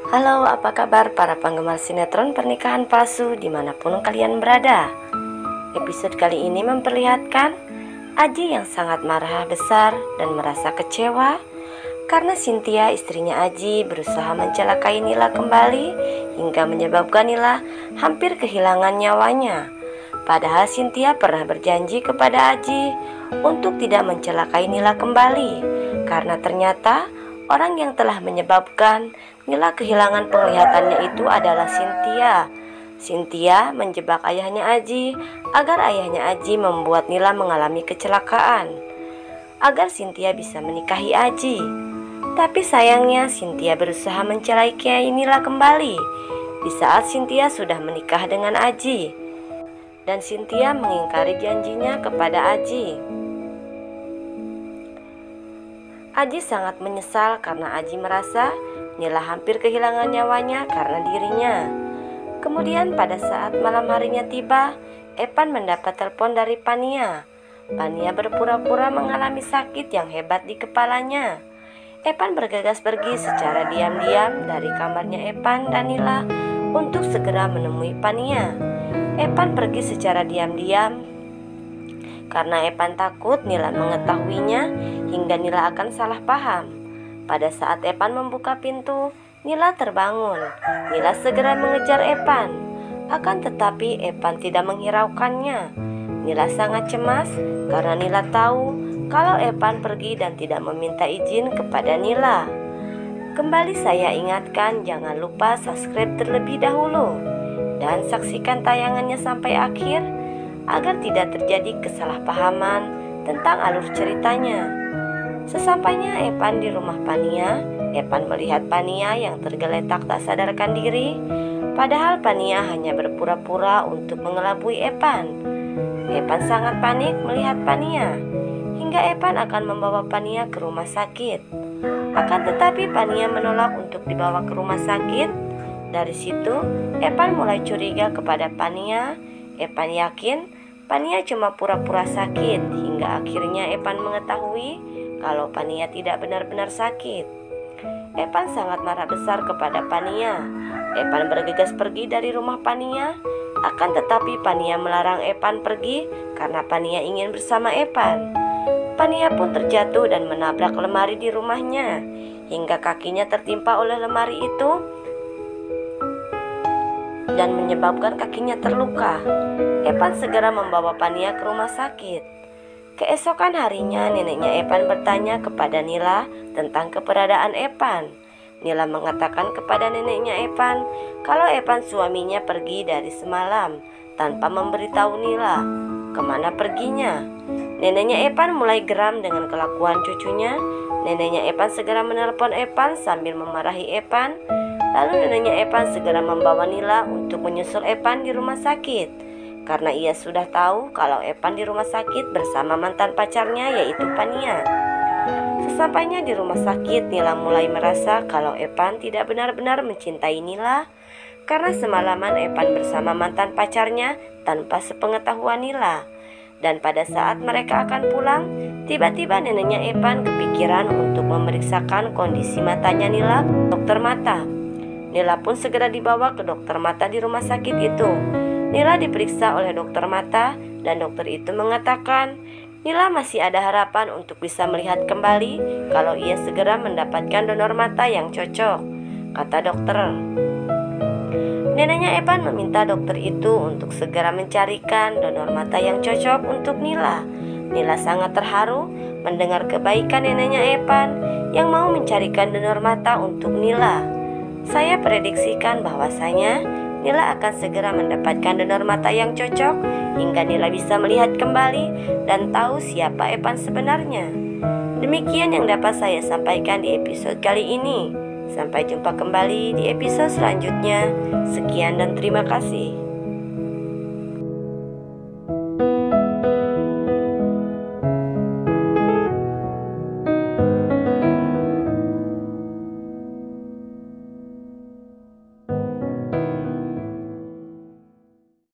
Halo, apa kabar para penggemar sinetron pernikahan palsu dimanapun kalian berada? Episode kali ini memperlihatkan Aji yang sangat marah besar dan merasa kecewa karena Cynthia, istrinya Aji, berusaha mencelakai Nila kembali hingga menyebabkan Nila hampir kehilangan nyawanya. Padahal Cynthia pernah berjanji kepada Aji untuk tidak mencelakai Nila kembali, karena ternyata orang yang telah menyebabkan Nila kehilangan penglihatannya itu adalah Cynthia. Cynthia menjebak ayahnya Aji agar ayahnya Aji membuat Nila mengalami kecelakaan agar Cynthia bisa menikahi Aji. Tapi sayangnya Cynthia berusaha mencelakai Nila kembali di saat Cynthia sudah menikah dengan Aji, dan Cynthia mengingkari janjinya kepada Aji. Aji sangat menyesal karena Aji merasa Nila hampir kehilangan nyawanya karena dirinya. Kemudian pada saat malam harinya tiba, Epan mendapat telepon dari Pania. Pania berpura-pura mengalami sakit yang hebat di kepalanya. Epan bergegas pergi secara diam-diam dari kamarnya Epan dan Nila untuk segera menemui Pania. Epan pergi secara diam-diam karena Epan takut Nila mengetahuinya hingga Nila akan salah paham. Pada saat Epan membuka pintu, Nila terbangun. Nila segera mengejar Epan. Akan tetapi Epan tidak menghiraukannya. Nila sangat cemas karena Nila tahu kalau Epan pergi dan tidak meminta izin kepada Nila. Kembali saya ingatkan, jangan lupa subscribe terlebih dahulu dan saksikan tayangannya sampai akhir agar tidak terjadi kesalahpahaman tentang alur ceritanya. Sesampainya Epan di rumah Pania, Epan melihat Pania yang tergeletak tak sadarkan diri. Padahal Pania hanya berpura-pura untuk mengelabui Epan. Epan sangat panik melihat Pania, hingga Epan akan membawa Pania ke rumah sakit. Akan tetapi Pania menolak untuk dibawa ke rumah sakit. Dari situ Epan mulai curiga kepada Pania. Epan yakin Pania cuma pura-pura sakit, hingga akhirnya Epan mengetahui kalau Pania tidak benar-benar sakit. Epan sangat marah besar kepada Pania. Epan bergegas pergi dari rumah Pania. Akan tetapi Pania melarang Epan pergi karena Pania ingin bersama Epan. Pania pun terjatuh dan menabrak lemari di rumahnya hingga kakinya tertimpa oleh lemari itu dan menyebabkan kakinya terluka. Epan segera membawa Pania ke rumah sakit. Keesokan harinya neneknya Epan bertanya kepada Nila tentang keberadaan Epan. Nila mengatakan kepada neneknya Epan kalau Epan suaminya pergi dari semalam tanpa memberitahu Nila kemana perginya. Neneknya Epan mulai geram dengan kelakuan cucunya. Neneknya Epan segera menelpon Epan sambil memarahi Epan. Lalu neneknya Epan segera membawa Nila untuk menyusul Epan di rumah sakit, karena ia sudah tahu kalau Epan di rumah sakit bersama mantan pacarnya yaitu Pania. Sesampainya di rumah sakit, Nila mulai merasa kalau Epan tidak benar-benar mencintai Nila karena semalaman Epan bersama mantan pacarnya tanpa sepengetahuan Nila. Dan pada saat mereka akan pulang, tiba-tiba neneknya Epan kepikiran untuk memeriksakan kondisi matanya Nila ke dokter mata. Nila pun segera dibawa ke dokter mata di rumah sakit itu. Nila diperiksa oleh dokter mata dan dokter itu mengatakan Nila masih ada harapan untuk bisa melihat kembali kalau ia segera mendapatkan donor mata yang cocok, kata dokter. Neneknya Epan meminta dokter itu untuk segera mencarikan donor mata yang cocok untuk Nila. Nila sangat terharu mendengar kebaikan neneknya Epan yang mau mencarikan donor mata untuk Nila. Saya prediksikan bahwasanya Nila akan segera mendapatkan donor mata yang cocok hingga Nila bisa melihat kembali dan tahu siapa Epan sebenarnya. Demikian yang dapat saya sampaikan di episode kali ini. Sampai jumpa kembali di episode selanjutnya. Sekian dan terima kasih.